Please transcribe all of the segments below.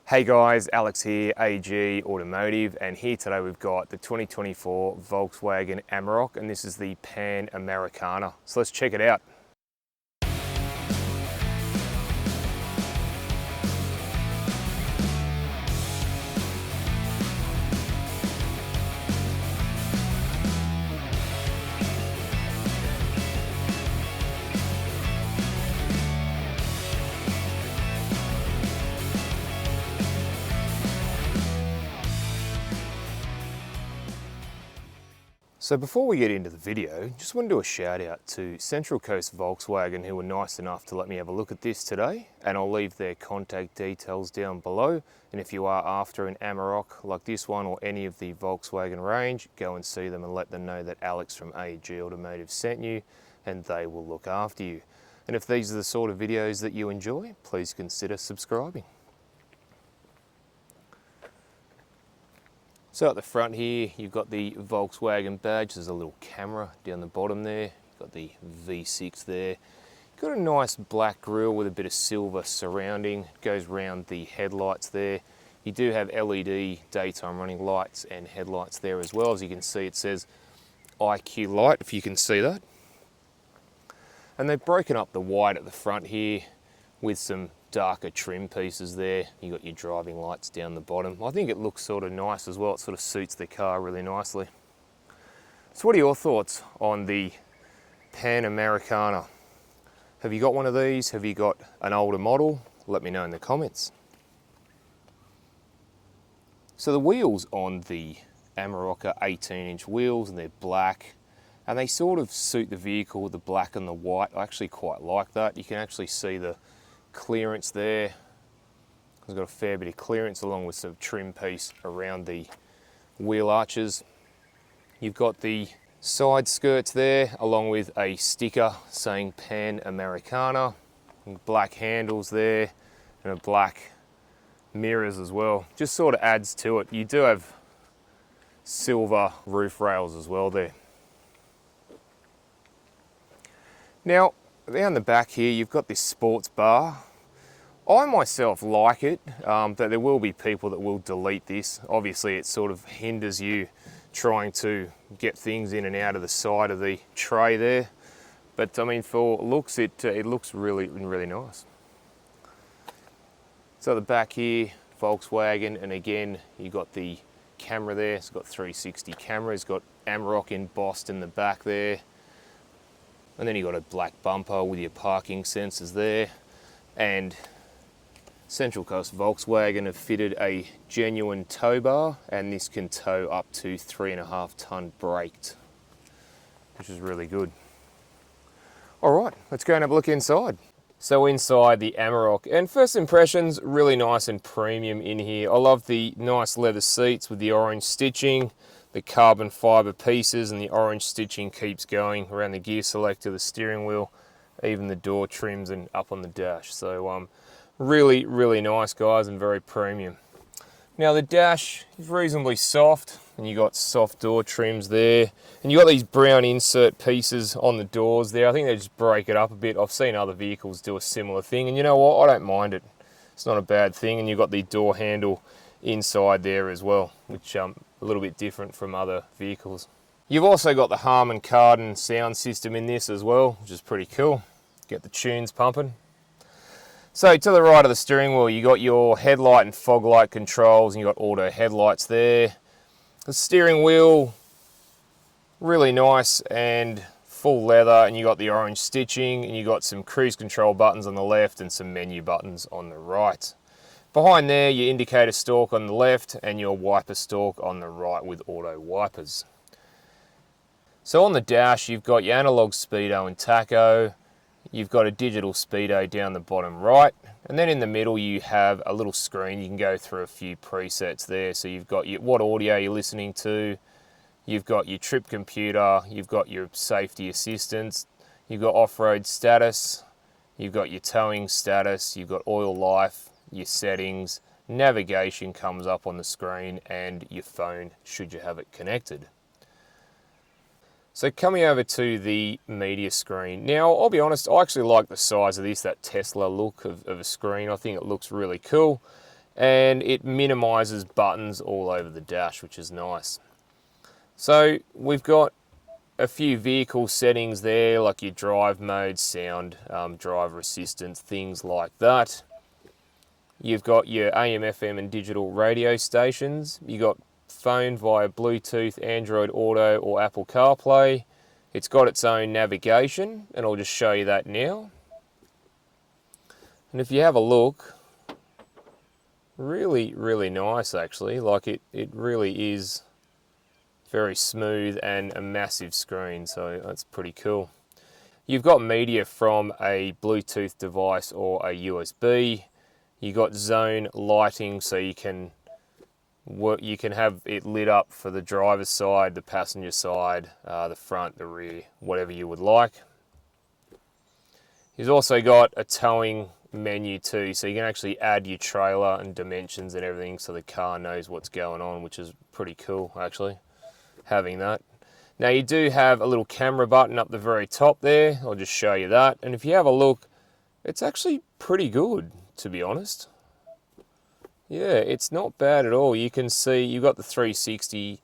Hey guys, Alex here, AG Automotive, and here today we've got the 2024 Volkswagen Amarok, and this is the Pan Americana. So let's check it out. So before we get into the video, just want to do a shout out to Central Coast Volkswagen, who were nice enough to let me have a look at this today, and I'll leave their contact details down below. And if you are after an Amarok like this one or any of the Volkswagen range, go and see them and let them know that Alex from AG Automotive sent you, and they will look after you. And if these are the sort of videos that you enjoy, please consider subscribing. So at the front here, you've got the Volkswagen badge. There's a little camera down the bottom there. You've got the V6 there. You've got a nice black grille with a bit of silver surrounding. It goes round the headlights there. You do have LED daytime running lights and headlights there as well. As you can see, it says IQ light, if you can see that. And they've broken up the white at the front here with some darker trim pieces there. You got your driving lights down the bottom. I think it looks sort of nice as well. It sort of suits the car really nicely. So what are your thoughts on the Pan Americana? Have you got one of these? Have you got an older model? Let me know in the comments. So the wheels on the Amarok are 18-inch wheels, and they're black, and they sort of suit the vehicle, the black and the white. I actually quite like that. You can actually see the clearance there. It's got a fair bit of clearance along with some trim piece around the wheel arches. You've got the side skirts there along with a sticker saying Pan Americana, and black handles there and a black mirrors as well. Just sort of adds to it. You do have silver roof rails as well there. Now down the back here, you've got this sports bar. I myself like it, but there will be people that will delete this. Obviously, it sort of hinders you trying to get things in and out of the side of the tray there. But I mean, for looks, it looks really, really nice. So the back here, Volkswagen, and again, you've got the camera there. It's got 360 camera. It's got Amarok embossed in the back there. And then you've got a black bumper with your parking sensors there. And Central Coast Volkswagen have fitted a genuine tow bar, and this can tow up to 3.5 ton braked, which is really good. All right, let's go and have a look inside. So inside the Amarok, and first impressions, really nice and premium in here. I love the nice leather seats with the orange stitching, the carbon fibre pieces, and the orange stitching keeps going around the gear selector, the steering wheel, even the door trims and up on the dash. So really, really nice, guys, and very premium. Now the dash is reasonably soft, and you got soft door trims there, and you got these brown insert pieces on the doors there. I think they just break it up a bit. I've seen other vehicles do a similar thing, and you know what, I don't mind it. It's not a bad thing. And you've got the door handle inside there as well, which a little bit different from other vehicles. You've also got the Harman Kardon sound system in this as well, which is pretty cool. Get the tunes pumping. So to the right of the steering wheel, you got your headlight and fog light controls, and you got auto headlights there. The steering wheel, really nice and full leather, and you got the orange stitching, and you got some cruise control buttons on the left and some menu buttons on the right. Behind there, your indicator stalk on the left and your wiper stalk on the right with auto wipers. So on the dash, you've got your analog speedo and tacho. You've got a digital speedo down the bottom right. And then in the middle, you have a little screen. You can go through a few presets there. So you've got what audio you're listening to. You've got your trip computer. You've got your safety assistance. You've got off-road status. You've got your towing status. You've got oil life. Your settings, navigation comes up on the screen, and your phone should you have it connected. So coming over to the media screen. Now, I'll be honest, I actually like the size of this, that Tesla look of a screen. I think it looks really cool. and it minimizes buttons all over the dash, which is nice. So we've got a few vehicle settings there, like your drive mode, sound, driver assistance, things like that. You've got your AM, FM and digital radio stations. You've got phone via Bluetooth, Android Auto or Apple CarPlay. It's got its own navigation, and I'll just show you that now. And if you have a look, really, really nice actually. Like it really is very smooth and a massive screen, so that's pretty cool. You've got media from a Bluetooth device or a USB. You got zone lighting, so you can have it lit up for the driver's side, the passenger side, the front, the rear, whatever you would like. You've also got a towing menu too, so you can actually add your trailer and dimensions and everything, so the car knows what's going on, which is pretty cool actually, having that. Now you do have a little camera button up the very top there. I'll just show you that, and if you have a look, it's actually pretty good, to be honest. Yeah, it's not bad at all. You can see you've got the 360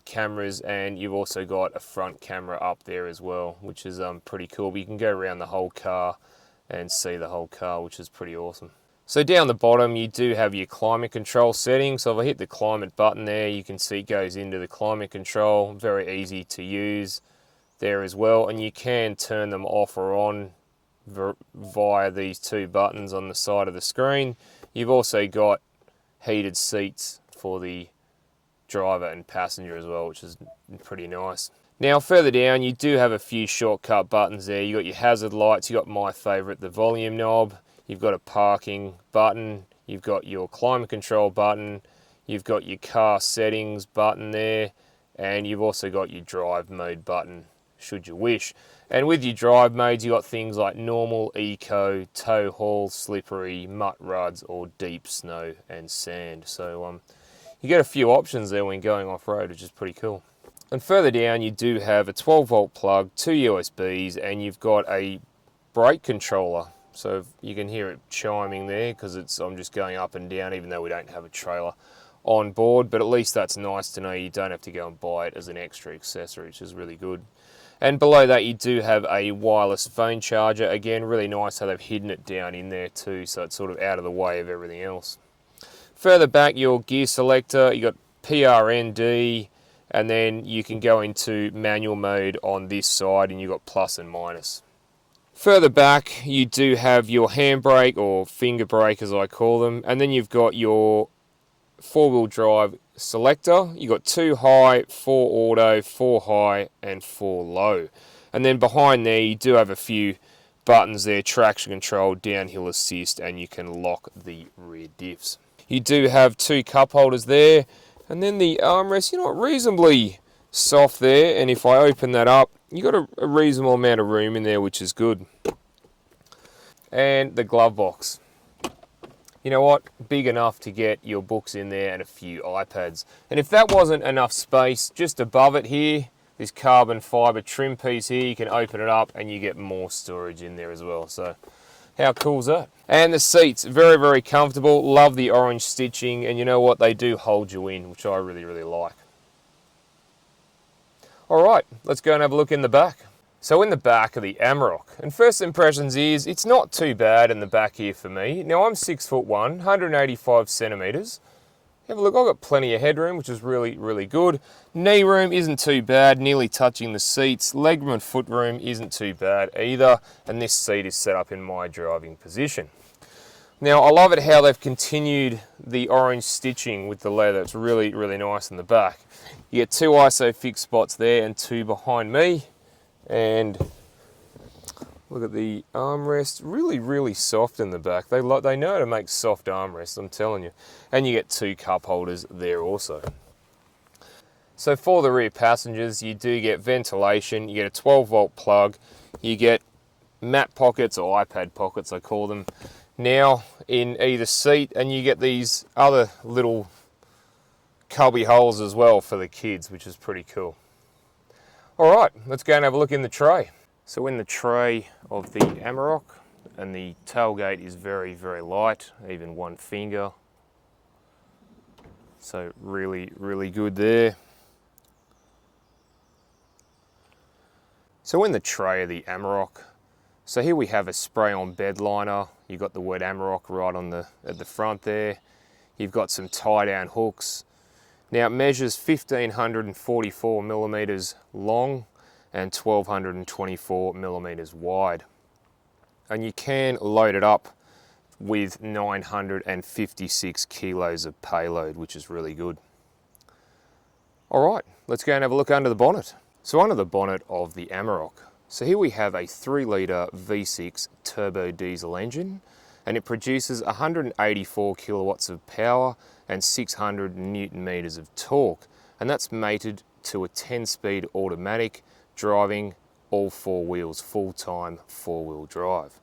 cameras, and you've also got a front camera up there as well, which is pretty cool. But you can go around the whole car and see the whole car, which is pretty awesome. So down the bottom you do have your climate control settings. So if I hit the climate button there, you can see it goes into the climate control. Very easy to use there as well, and you can turn them off or on via these two buttons on the side of the screen. You've also got heated seats for the driver and passenger as well, which is pretty nice. Now further down you do have a few shortcut buttons there. You've got your hazard lights, you've got my favourite, the volume knob, you've got a parking button, you've got your climate control button, you've got your car settings button there, and you've also got your drive mode button should you wish. And with your drive modes, you got things like normal, eco, tow haul, slippery, mud ruts, or deep snow and sand. So you get a few options there when going off-road, which is pretty cool. And further down, you do have a 12-volt plug, 2 USBs, and you've got a brake controller. So you can hear it chiming there because I'm just going up and down, even though we don't have a trailer on board. But at least that's nice to know you don't have to go and buy it as an extra accessory, which is really good. And below that you do have a wireless phone charger. Again, really nice how they've hidden it down in there too, so it's sort of out of the way of everything else. Further back, your gear selector, you got PRND, and then you can go into manual mode on this side, and you've got plus and minus. Further back, you do have your handbrake, or finger brake as I call them, and then you've got your four-wheel drive selector. You got 2 high, 4 auto, 4 high and 4 low. And then behind there you do have a few buttons there, traction control, downhill assist, and you can lock the rear diffs. You do have 2 cup holders there, and then the armrest, you know, reasonably soft there, and if I open that up, you got a reasonable amount of room in there, which is good. And the glove box. You know what, big enough to get your books in there and a few iPads. And if that wasn't enough space, just above it here, this carbon fibre trim piece here, you can open it up and you get more storage in there as well. So how cool is that? And the seats, very, very comfortable. Love the orange stitching, and you know what, they do hold you in, which I really, really like. All right, let's go and have a look in the back. So in the back of the Amarok, and first impressions is, it's not too bad in the back here for me. Now I'm 6'1", 185 centimetres. Have a look, I've got plenty of headroom, which is really, really good. Knee room isn't too bad, nearly touching the seats. Legroom and foot room isn't too bad either, and this seat is set up in my driving position. Now I love it how they've continued the orange stitching with the leather. It's really, really nice in the back. You get 2 ISOFIX spots there and 2 behind me. And look at the armrest, really, really soft in the back. They know how to make soft armrests, I'm telling you. And you get 2 cup holders there also. So for the rear passengers, you do get ventilation, you get a 12-volt plug, you get mat pockets, or iPad pockets I call them, now in either seat, and you get these other little cubby holes as well for the kids, which is pretty cool. All right, let's go and have a look in the tray. So in the tray of the Amarok, and the tailgate is very, very light, even one finger So really, really good there. So in the tray of the Amarok, so here we have a spray-on bed liner. You've got the word Amarok right on at the front there. You've got some tie-down hooks. Now it measures 1,544 millimeters long and 1,224 millimeters wide. And you can load it up with 956 kilos of payload, which is really good. All right, let's go and have a look under the bonnet. So under the bonnet of the Amarok, so here we have a 3-litre V6 turbo diesel engine, and it produces 184 kilowatts of power and 600 newton meters of torque, and that's mated to a 10-speed automatic driving all 4 wheels, full-time 4-wheel drive.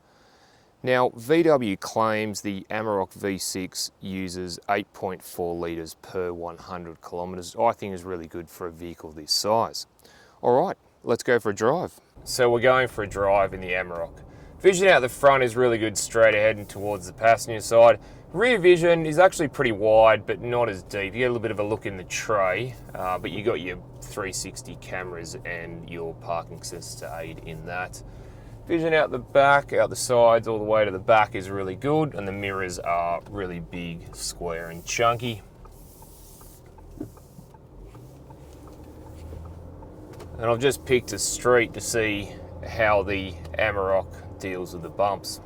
Now, VW claims the Amarok V6 uses 8.4 litres per 100 kilometres. I think is really good for a vehicle this size. All right, let's go for a drive. So we're going for a drive in the Amarok. Vision out the front is really good straight ahead and towards the passenger side. Rear vision is actually pretty wide, but not as deep. You get a little bit of a look in the tray, but you got your 360 cameras and your parking assist to aid in that. Vision out the back, out the sides, all the way to the back is really good, and the mirrors are really big, square and chunky. And I've just picked a street to see how the Amarok deals with the bumps.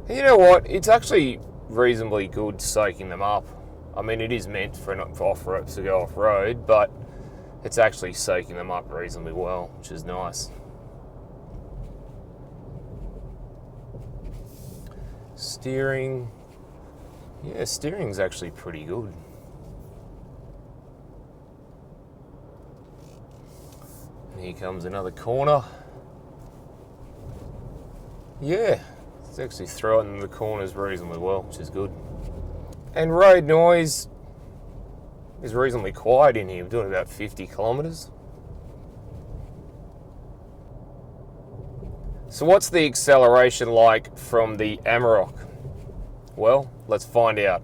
And you know what? It's actually reasonably good soaking them up. I mean, it is meant for off-road to go off-road, but it's actually soaking them up reasonably well, which is nice. Steering. Yeah, steering's actually pretty good. And here comes another corner. Yeah, it's actually throwing the corners reasonably well, which is good. And road noise is reasonably quiet in here. We're doing about 50 kilometres. So what's the acceleration like from the Amarok? Well, let's find out.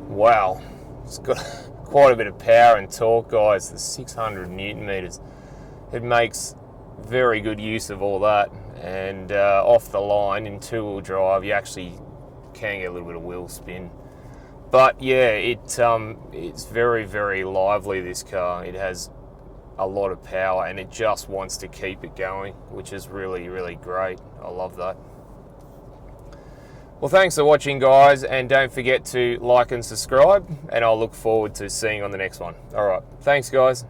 Wow, it's got quite a bit of power and torque, guys. The 600 newton meters. It makes very good use of all that. And off the line in 2-wheel drive, you actually can get a little bit of wheel spin. But yeah, it's very, very lively, this car. It has a lot of power and it just wants to keep it going, which is really, really great. I love that. Well, thanks for watching, guys, and don't forget to like and subscribe, and I'll look forward to seeing you on the next one. All right, thanks, guys.